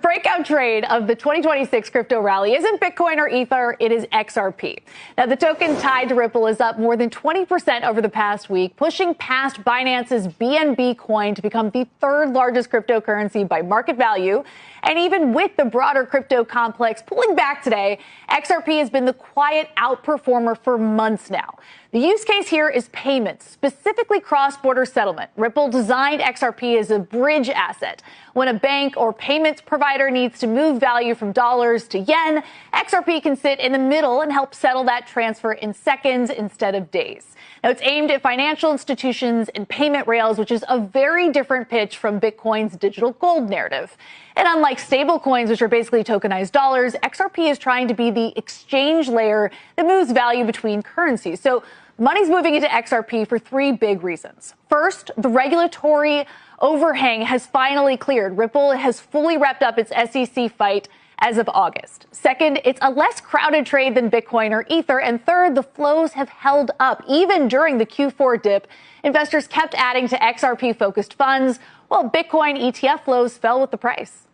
Breakout trade of the 2026 crypto rally isn't Bitcoin or Ether, it is XRP. Now, the token tied to Ripple is up more than 20% over the past week, pushing past Binance's BNB coin to become the third largest cryptocurrency by market value. And even with the broader crypto complex pulling back today, XRP has been the quiet outperformer for months now. The use case here is payments, specifically cross-border settlement. Ripple designed XRP as a bridge asset. When a bank or payments provider needs to move value from dollars to yen, XRP can sit in the middle and help settle that transfer in seconds instead of days. Now, it's aimed at financial institutions and payment rails, which is a very different pitch from Bitcoin's digital gold narrative. And unlike stablecoins, which are basically tokenized dollars, XRP is trying to be the exchange layer that moves value between currencies. So money's moving into XRP for three big reasons. First, the regulatory overhang has finally cleared. Ripple has fully wrapped up its SEC fight as of August. Second, it's a less crowded trade than Bitcoin or Ether. And third, the flows have held up. Even during the Q4 dip, investors kept adding to XRP-focused funds, while Bitcoin ETF flows fell with the price.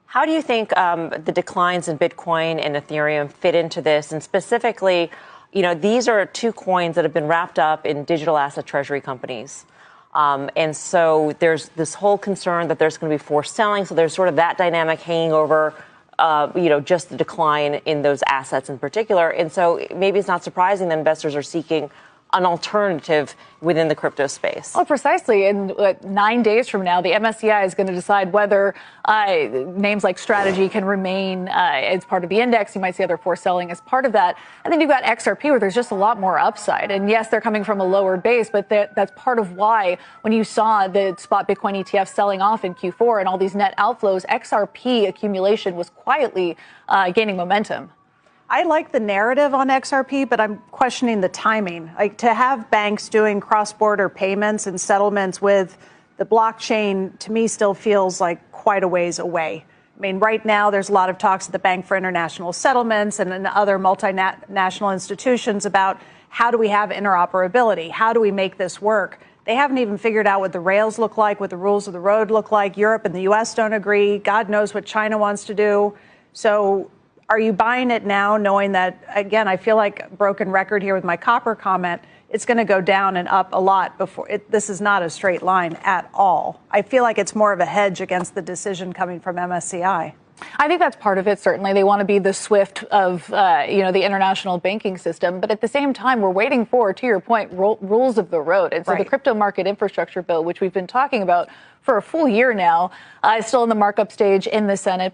How do you think the declines in Bitcoin and Ethereum fit into this? And specifically, these are two coins that have been wrapped up in digital asset treasury companies. And so there's this whole concern that there's going to be forced selling. So there's sort of that dynamic hanging over, just the decline in those assets in particular. And so maybe it's not surprising that investors are seeking an alternative within the crypto space. Well, precisely. In 9 days from now, the MSCI is going to decide whether names like Strategy can remain as part of the index. You might see other forced selling as part of that. And then you've got XRP, where there's just a lot more upside. And yes, they're coming from a lower base, but that's part of why when you saw the spot Bitcoin ETF selling off in Q4 and all these net outflows, XRP accumulation was quietly gaining momentum. I like the narrative on XRP, but I'm questioning the timing. Like, to have banks doing cross-border payments and settlements with the blockchain, to me, still feels like quite a ways away. I mean, right now, there's a lot of talks at the Bank for International Settlements and in other multinational institutions about how do we have interoperability? How do we make this work? They haven't even figured out what the rails look like, what the rules of the road look like. Europe and the U.S. don't agree. God knows what China wants to do. So are you buying it now, knowing that, again, I feel like a broken record here with my copper comment, it's going to go down and up a lot before this is not a straight line at all. I feel like it's more of a hedge against the decision coming from MSCI. I think that's part of it, certainly. They want to be the SWIFT of, the international banking system. But at the same time, we're waiting for, to your point, rules of the road. And so the crypto market infrastructure bill, which we've been talking about for a full year now, is still in the markup stage in the Senate.